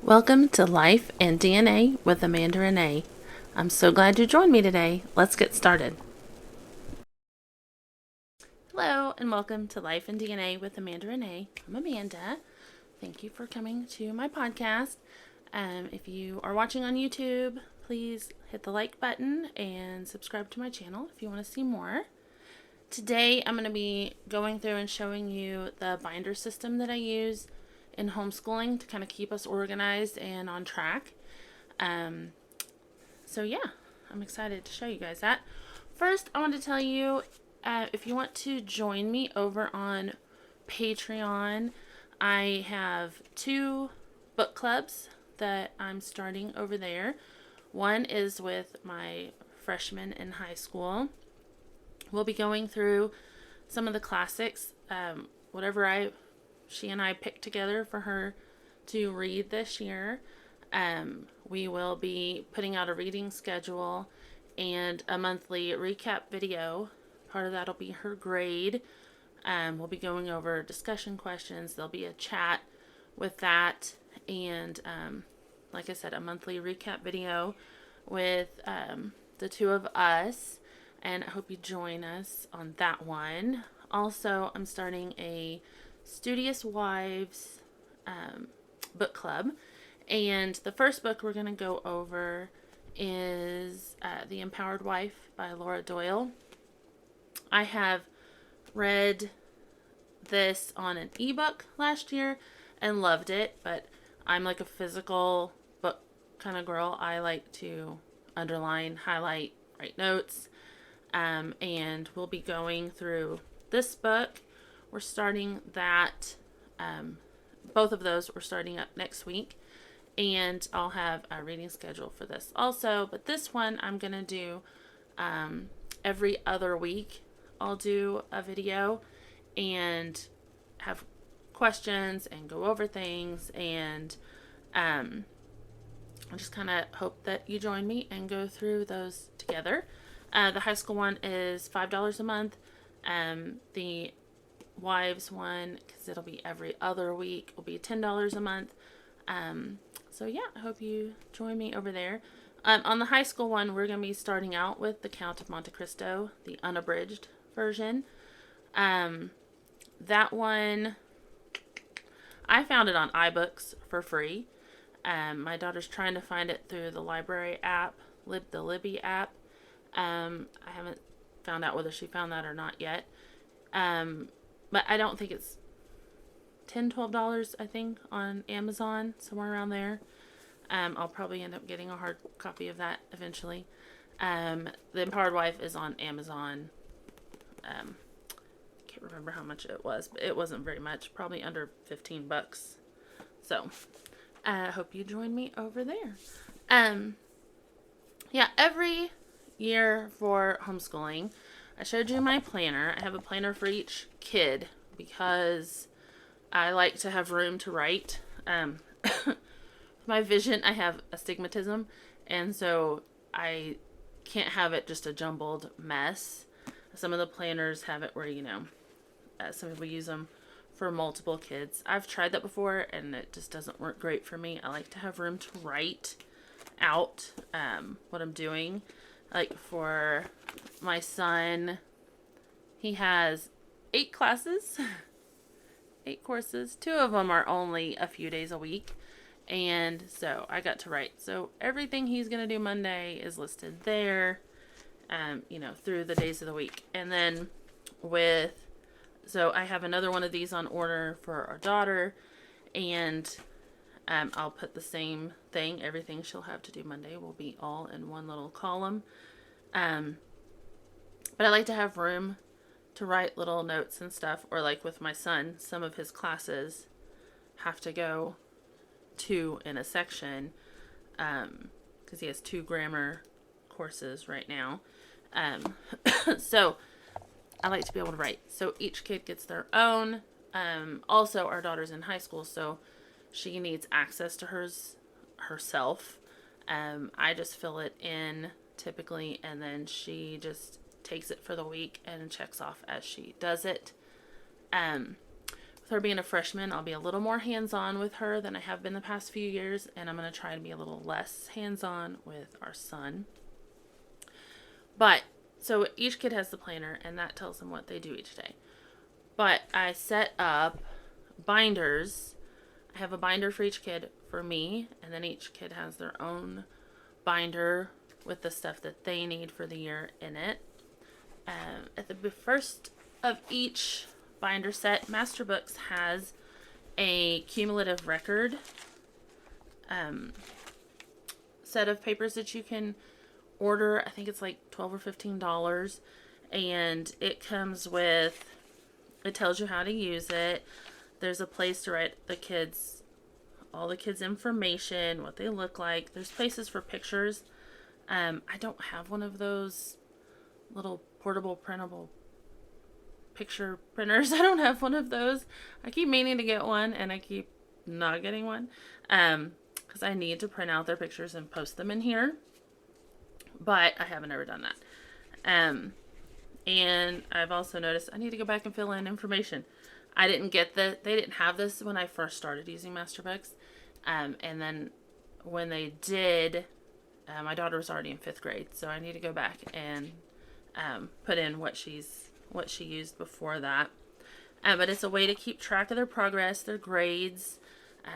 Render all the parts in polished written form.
Welcome to Life and DNA with Amanda Renee. I'm so glad you joined me today. Let's get started. Hello, and welcome to Life and DNA with Amanda Renee. I'm Amanda. Thank you for coming to my podcast. If you are watching on YouTube, please hit the like button and subscribe to my channel if you want to see more. Today, I'm going to be going through and showing you the binder system that I use in homeschooling to kind of keep us organized and on track. So yeah, I'm excited to show you guys that. First, I want to tell you, if you want to join me over on Patreon, I have 2 book clubs that I'm starting over there. One is with my freshmen in high school. We'll be going through some of the classics, whatever she and I picked together for her to read this year. We will be putting out a reading schedule and a monthly recap video. Part of that will be her grade. We'll be going over discussion questions. There'll be a chat with that. And like I said, a monthly recap video with the 2 of us. And I hope you join us on that one. Also, I'm starting a Studious Wives book club. And the first book we're going to go over is The Empowered Wife by Laura Doyle. I have read this on an ebook last year and loved it, but I'm like a physical book kind of girl. I like to underline, highlight, write notes. And we'll be going through this book. We're starting that. Both of those we're starting up next week. And I'll have a reading schedule for this also. But this one I'm going to do every other week. I'll do a video and have questions and go over things. And I just kind of hope that you join me and go through those together. The high school one is $5 a month. The wives one, because it'll be every other week, will be $10 a month. So yeah, I hope you join me over there. On the high school one, we're going to be starting out with The Count of Monte Cristo, the unabridged version. That one, I found it on iBooks for free. My daughter's trying to find it through the library app, the Libby app. I haven't found out whether she found that or not yet. But I don't think it's $10-12, I think, on Amazon, somewhere around there. I'll probably end up getting a hard copy of that eventually. The Empowered Wife is on Amazon. Can't remember how much it was, but it wasn't very much, probably under $15. So, I hope you join me over there. Yeah, every year for homeschooling, I showed you my planner. I have a planner for each kid because I like to have room to write. My vision, I have astigmatism, and so I can't have it just a jumbled mess. Some of the planners have it where, some people use them for multiple kids. I've tried that before, and it just doesn't work great for me. I like to have room to write out what I'm doing. Like for my son, he has 8 classes, 8 courses. 2 of them are only a few days a week. And so I got to write. So everything he's going to do Monday is listed there, through the days of the week. And then so I have another one of these on order for our daughter. And I'll put the same thing. Everything she'll have to do Monday will be all in one little column. But I like to have room to write little notes and stuff. Or like with my son, some of his classes have to go 2 in a section. Because he has 2 grammar courses right now. So I like to be able to write. So each kid gets their own. Also, our daughter's in high school, so she needs access to herself. I just fill it in typically, and then she just takes it for the week and checks off as she does it. With with her being a freshman, I'll be a little more hands-on with her than I have been the past few years, and I'm going to try to be a little less hands-on with our son. But, so each kid has the planner, and that tells them what they do each day. But I set up binders. I have a binder for each kid for me, and then each kid has their own binder with the stuff that they need for the year in it. At the first of each binder set, Master Books has a cumulative record set of papers that you can order. I think it's like $12 or $15, and it comes with, it tells you how to use it. There's a place to write all the kids' information, what they look like. There's places for pictures. I don't have one of those little portable printable picture printers. I don't have one of those. I keep meaning to get one, and I keep not getting one because I need to print out their pictures and post them in here, but I haven't ever done that. And I've also noticed I need to go back and fill in information. They didn't have this when I first started using Masterbooks. And then when they did, my daughter was already in 5th grade, so I need to go back and put in what she used before that. But it's a way to keep track of their progress, their grades.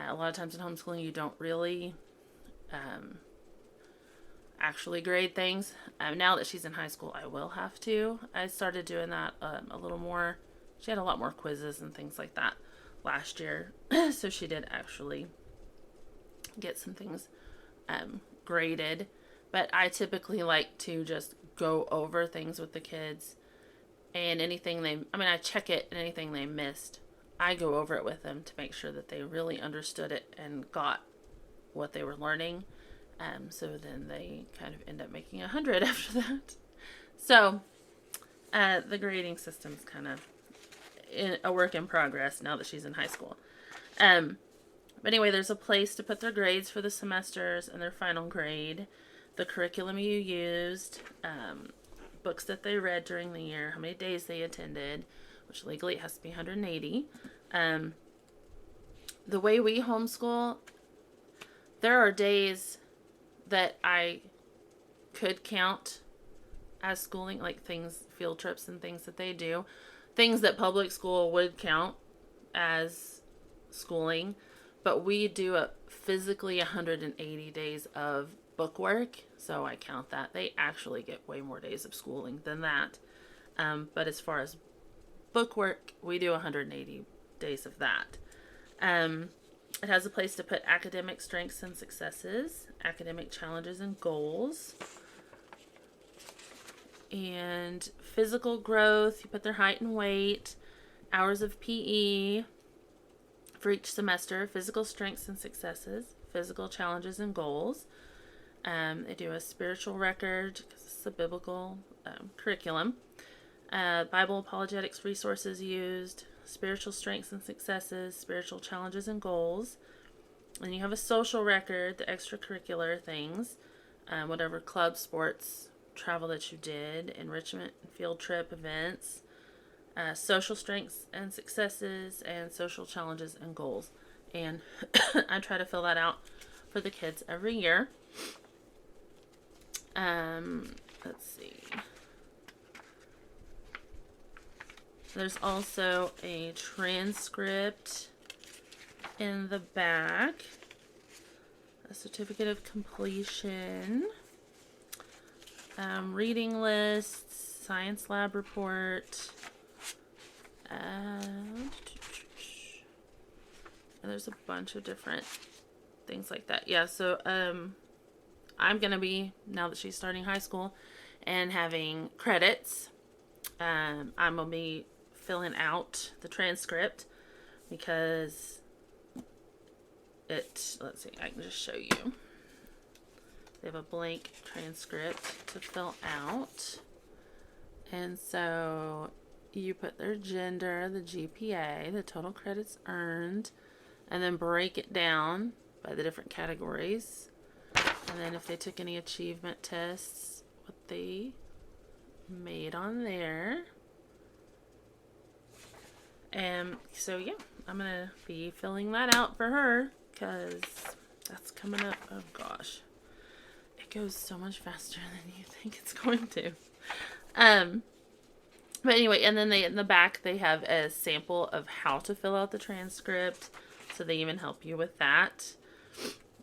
A lot of times in homeschooling, you don't really actually grade things. Now that she's in high school, I will have to. I started doing that a little more. She had a lot more quizzes and things like that last year, so she did actually get some things graded. But I typically like to just go over things with the kids, and I check it, and anything they missed, I go over it with them to make sure that they really understood it and got what they were learning. So then they kind of end up making 100 after that. So the grading system's kind of a work in progress now that she's in high school. But anyway, there's a place to put their grades for the semesters and their final grade, the curriculum you used, books that they read during the year, how many days they attended, which legally it has to be 180. The way we homeschool, there are days that I could count as schooling, like field trips and things that they do, things that public school would count as schooling, but we do physically 180 days of book work, so I count that. They actually get way more days of schooling than that. But as far as book work, we do 180 days of that. It has a place to put academic strengths and successes, academic challenges and goals, and physical growth. You put their height and weight, hours of PE for each semester, physical strengths and successes, physical challenges and goals. They do a spiritual record because it's a biblical curriculum. Bible apologetics resources used, spiritual strengths and successes, spiritual challenges and goals. And you have a social record, the extracurricular things, whatever club, sports, travel that you did, enrichment, field trip, events, social strengths and successes, and social challenges and goals. And I try to fill that out for the kids every year. Let's see. There's also a transcript in the back, a certificate of completion, reading lists, science lab report, and there's a bunch of different things like that. Yeah, so I'm going to be, now that she's starting high school and having credits, I'm going to be filling out the transcript because let's see, I can just show you. They have a blank transcript to fill out. And so you put their gender, the GPA, the total credits earned, and then break it down by the different categories. And then if they took any achievement tests, what they made on there. So yeah, I'm going to be filling that out for her because that's coming up. Oh gosh. It goes so much faster than you think it's going to. But anyway, and then in the back they have a sample of how to fill out the transcript. So they even help you with that.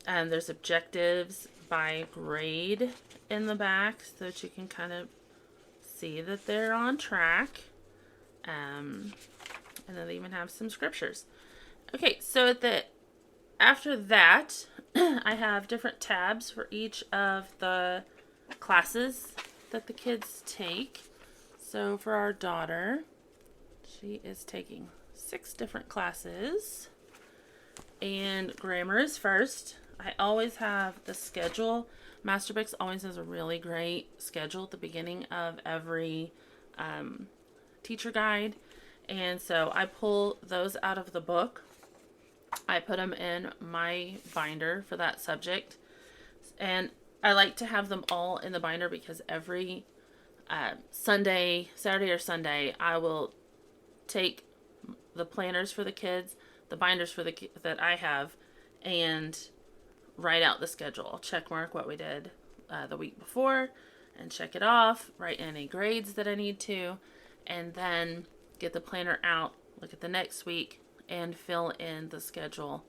And there's objectives by grade in the back so that you can kind of see that they're on track. And then they even have some scriptures. Okay, so after that, I have different tabs for each of the classes that the kids take. So for our daughter, she is taking 6 different classes. And grammar is first. I always have the schedule. Masterbooks always has a really great schedule at the beginning of every teacher guide. And so I pull those out of the book. I put them in my binder for that subject. And I like to have them all in the binder because every Saturday or Sunday, I will take the planners for the kids, the binders for that I have, and write out the schedule. I'll check mark what we did the week before and check it off, write in any grades that I need to, and then get the planner out, look at the next week, and fill in the schedule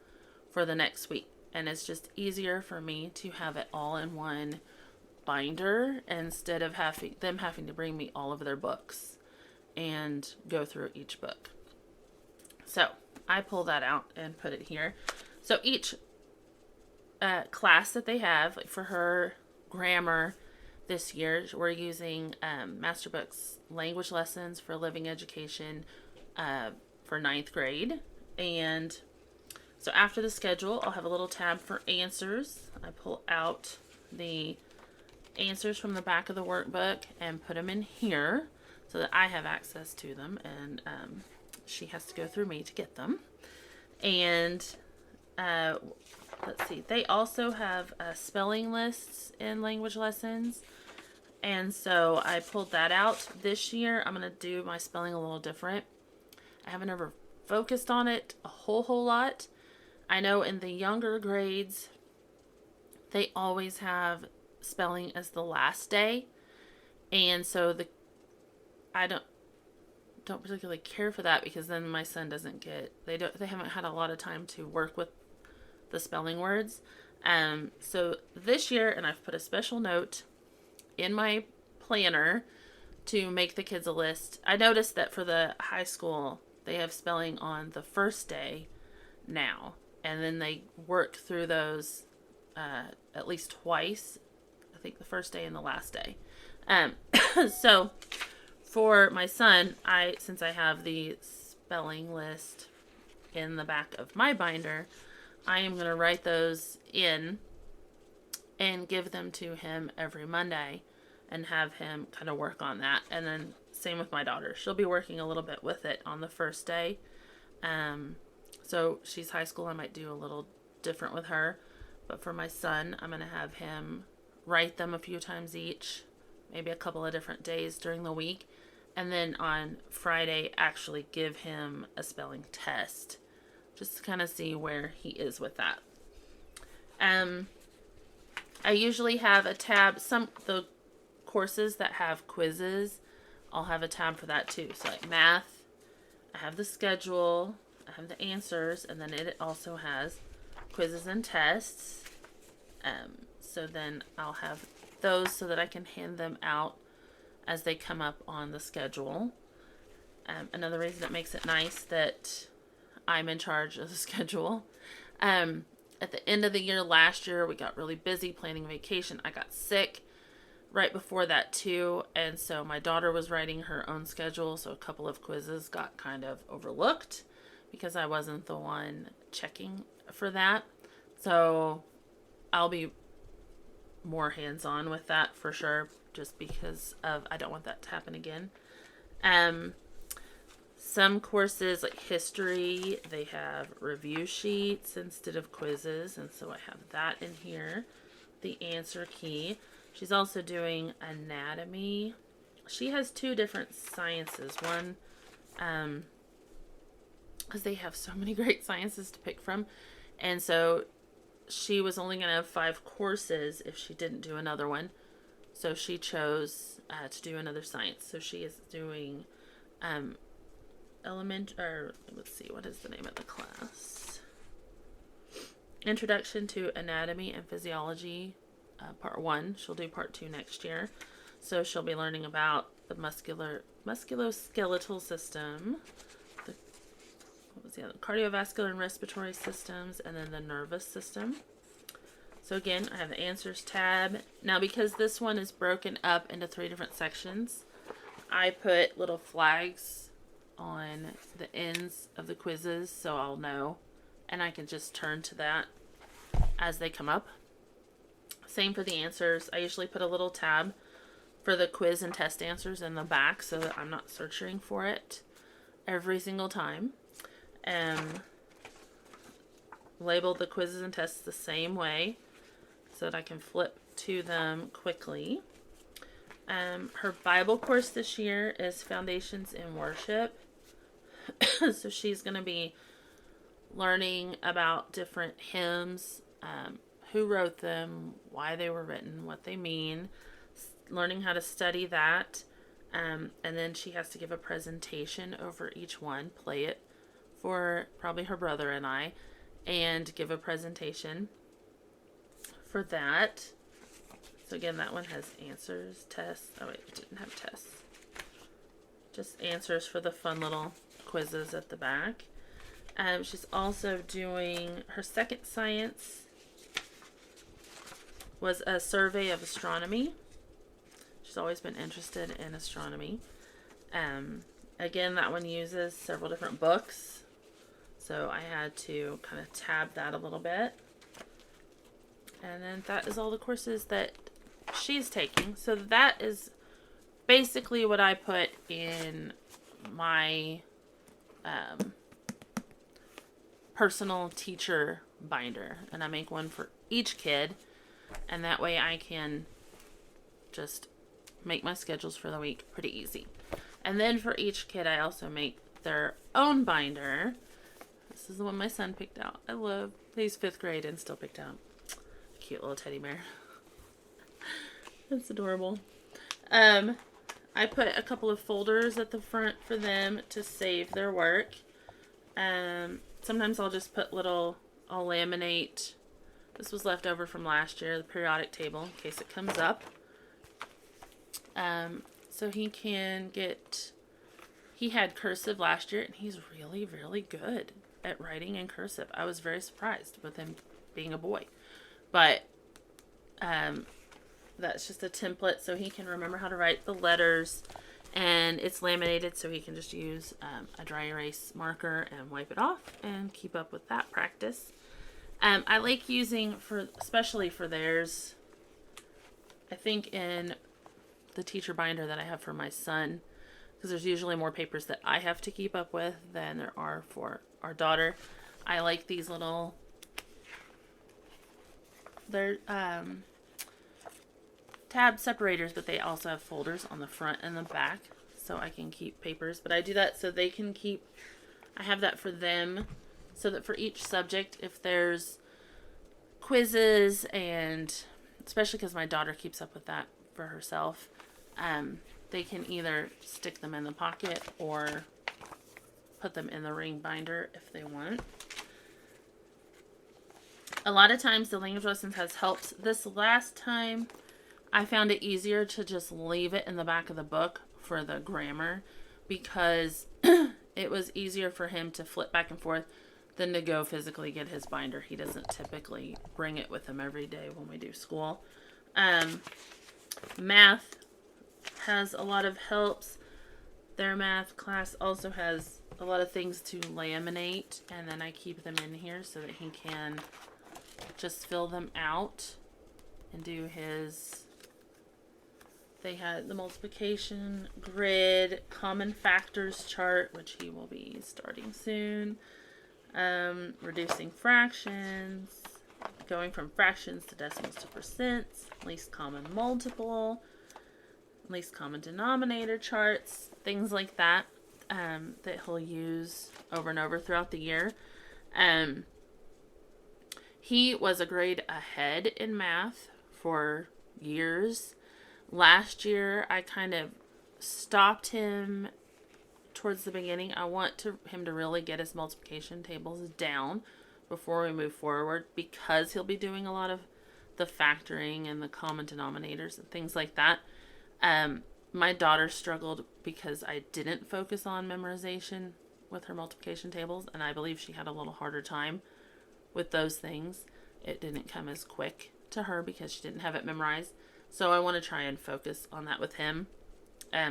for the next week. And it's just easier for me to have it all in one binder instead of them having to bring me all of their books and go through each book. So I pull that out and put it here. So each class that they have, like for her grammar this year, we're using Masterbooks language lessons for living education for 9th grade. And so after the schedule, I'll have a little tab for answers. I pull out the answers from the back of the workbook and put them in here so that I have access to them, and she has to go through me to get them. And let's see, they also have spelling lists in language lessons, and so I pulled that out this year. I'm going to do my spelling a little different. I haven't ever focused on it a whole lot. I know in the younger grades they always have spelling as the last day, and so I don't particularly care for that because then my son doesn't get they haven't had a lot of time to work with the spelling words. So this year, and I've put a special note in my planner to make the kids a list. I noticed that for the high school they have spelling on the first day now, and then they work through those at least twice. I think the first day and the last day. So for my son, since I have the spelling list in the back of my binder, I am going to write those in and give them to him every Monday and have him kind of work on that. And then same with my daughter. She'll be working a little bit with it on the first day. So she's high school. I might do a little different with her. But for my son, I'm going to have him write them a few times each, maybe a couple of different days during the week. And then on Friday, actually give him a spelling test, just to kind of see where he is with that. I usually have a tab, the courses that have quizzes, I'll have a tab for that too. So like math, I have the schedule, I have the answers, and then it also has quizzes and tests. So then I'll have those so that I can hand them out as they come up on the schedule. Another reason it makes it nice that I'm in charge of the schedule. At the end of the year last year, we got really busy planning vacation. I got sick right before that too, and so my daughter was writing her own schedule, so a couple of quizzes got kind of overlooked because I wasn't the one checking for that. So I'll be more hands-on with that for sure, just because I don't want that to happen again. Some courses like history, they have review sheets instead of quizzes, and so I have that in here. The answer key. She's also doing anatomy. She has 2 different sciences. One because they have so many great sciences to pick from. And so she was only going to have 5 courses if she didn't do another one. So she chose to do another science. So she is doing let's see, what is the name of the class? Introduction to Anatomy and Physiology, Part 1. She'll do Part 2 next year. So she'll be learning about the musculoskeletal system, the cardiovascular and respiratory systems, and then the nervous system. So again, I have the answers tab. Now, because this one is broken up into 3 different sections, I put little flags on the ends of the quizzes so I'll know, and I can just turn to that as they come up. Same for the answers. I usually put a little tab for the quiz and test answers in the back so that I'm not searching for it every single time. Label the quizzes and tests the same way so that I can flip to them quickly. Her Bible course this year is Foundations in Worship. So she's going to be learning about different hymns, who wrote them, why they were written, what they mean, learning how to study that. And then she has to give a presentation over each one, play it for probably her brother and I, and give a presentation for that. So again, that one has answers, tests. Oh wait, it didn't have tests. Just answers for the fun little quizzes at the back. She's also doing her second science was a survey of astronomy. She's always been interested in astronomy. Again, that one uses several different books, so I had to kind of tab that a little bit. And then that is all the courses that she's taking. So that is basically what I put in my personal teacher binder. And I make one for each kid. And that way I can just make my schedules for the week pretty easy. And then for each kid, I also make their own binder. This is the one my son picked out. I love, he's 5th grade and still picked out. Cute little teddy bear. That's adorable. I put a couple of folders at the front for them to save their work. Sometimes I'll just put I'll laminate. This was left over from last year, the periodic table, in case it comes up. So he had cursive last year, and he's really, really good at writing in cursive. I was very surprised with him being a boy. But that's just a template so he can remember how to write the letters. And it's laminated so he can just use a dry erase marker and wipe it off and keep up with that practice. I like using, especially for theirs, I think in the teacher binder that I have for my son, because there's usually more papers that I have to keep up with than there are for our daughter. I like these little, they're tab separators, but they also have folders on the front and the back so I can keep papers. But I do that so they can keep, I have that for them so that for each subject, if there's quizzes, and especially because my daughter keeps up with that for herself, they can either stick them in the pocket or put them in the ring binder if they want. A lot of times the language lessons has helped. This last time I found it easier to just leave it in the back of the book for the grammar because it was easier for him to flip back and forth than to go physically get his binder. He doesn't typically bring it with him every day when we do school. Math has a lot of helps. Their math class also has a lot of things to laminate, and then I keep them in here so that he can just fill them out and do his. They had the multiplication grid, common factors chart, which he will be starting soon. Reducing fractions, going from fractions to decimals to percents, least common multiple, least common denominator charts, things like that, that he'll use over and over throughout the year. He was a grade ahead in math for years. Last year, I kind of stopped him towards the beginning. I want him to really get his multiplication tables down before we move forward, because he'll be doing a lot of the factoring and the common denominators and things like that. My daughter struggled because I didn't focus on memorization with her multiplication tables, and I believe she had a little harder time with those things. It didn't come as quick to her because she didn't have it memorized. So I want to try and focus on that with him.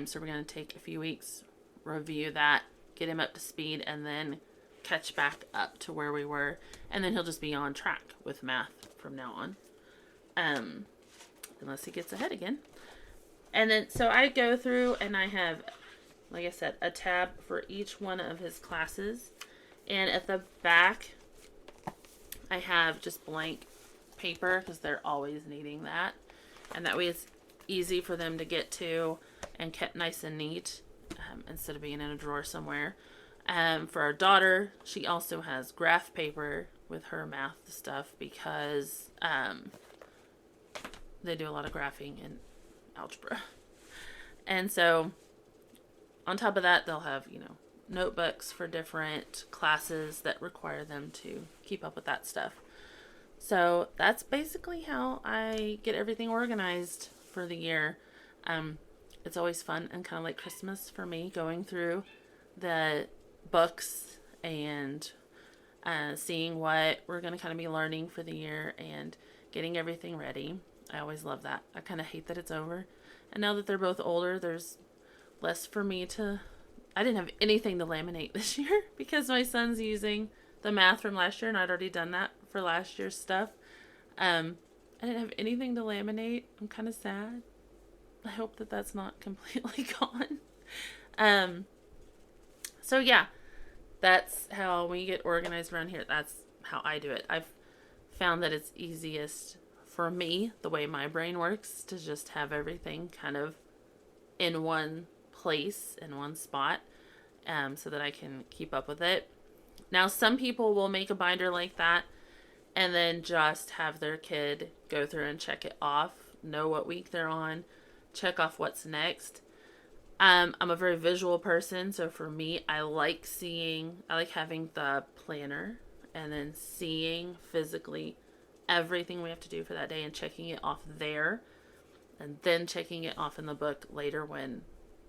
So we're going to take a few weeks, review that, get him up to speed, and then catch back up to where we were. And then he'll just be on track with math from now on. Unless he gets ahead again. And then, so I go through and I have, like I said, a tab for each one of his classes. And at the back, I have just blank paper because they're always needing that. And that way it's easy for them to get to and kept nice and neat instead of being in a drawer somewhere. For our daughter, she also has graph paper with her math stuff because they do a lot of graphing in algebra. And so on top of that, they'll have, notebooks for different classes that require them to keep up with that stuff. So that's basically how I get everything organized for the year. It's always fun and kind of like Christmas for me, going through the books and seeing what we're going to kind of be learning for the year and getting everything ready. I always love that. I kind of hate that it's over. And now that they're both older, there's less for me to... I didn't have anything to laminate this year because my son's using the math from last year, and I'd already done that for last year's stuff. I didn't have anything to laminate. I'm kind of sad. I hope that that's not completely gone. So yeah, that's how we get organized around here. That's how I do it. I've found that it's easiest for me, the way my brain works, to just have everything kind of in one place, in one spot, so that I can keep up with it. Now, some people will make a binder like that and then just have their kid go through and check it off, know what week they're on, check off what's next. I'm a very visual person, so for me, I like having the planner and then seeing physically everything we have to do for that day and checking it off there, and then checking it off in the book later when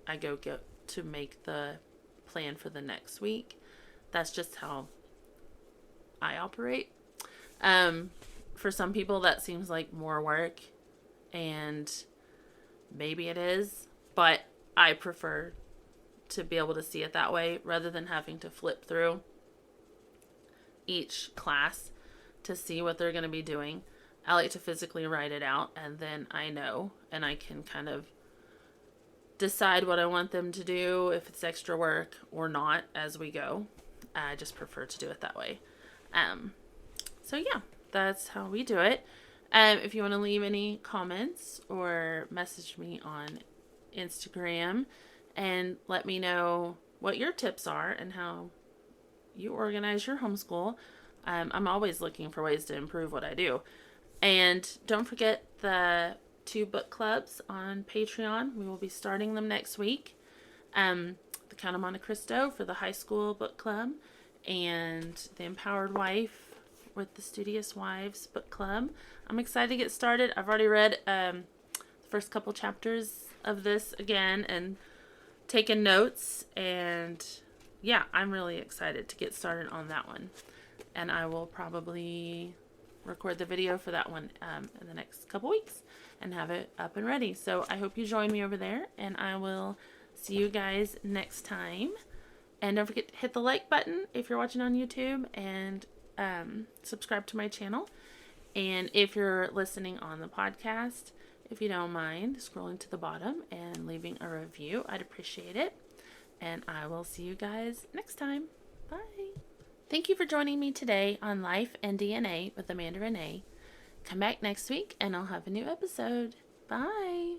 I go get to make the plan for the next week. That's just how I operate. For some people that seems like more work, and maybe it is, but I prefer to be able to see it that way rather than having to flip through each class to see what they're going to be doing. I like to physically write it out, and then I know, and I can kind of decide what I want them to do, if it's extra work or not, as we go. I just prefer to do it that way. So yeah, that's how we do it. If you want to leave any comments or message me on Instagram and let me know what your tips are and how you organize your homeschool. I'm always looking for ways to improve what I do. And don't forget the 2 book clubs on Patreon. We will be starting them next week. The Count of Monte Cristo for the high school book club, and the Empowered Wife with the Studious Wives book club. I'm excited to get started. I've already read the first couple chapters of this again and taken notes, and yeah, I'm really excited to get started on that one. And I will probably record the video for that one in the next couple weeks and have it up and ready. So I hope you join me over there, and I will see you guys next time. And don't forget to hit the like button if you're watching on YouTube, and subscribe to my channel. And if you're listening on the podcast, if you don't mind scrolling to the bottom and leaving a review, I'd appreciate it. And I will see you guys next time. Bye. Thank you for joining me today on Life and DNA with Amanda Renee. Come back next week and I'll have a new episode. Bye.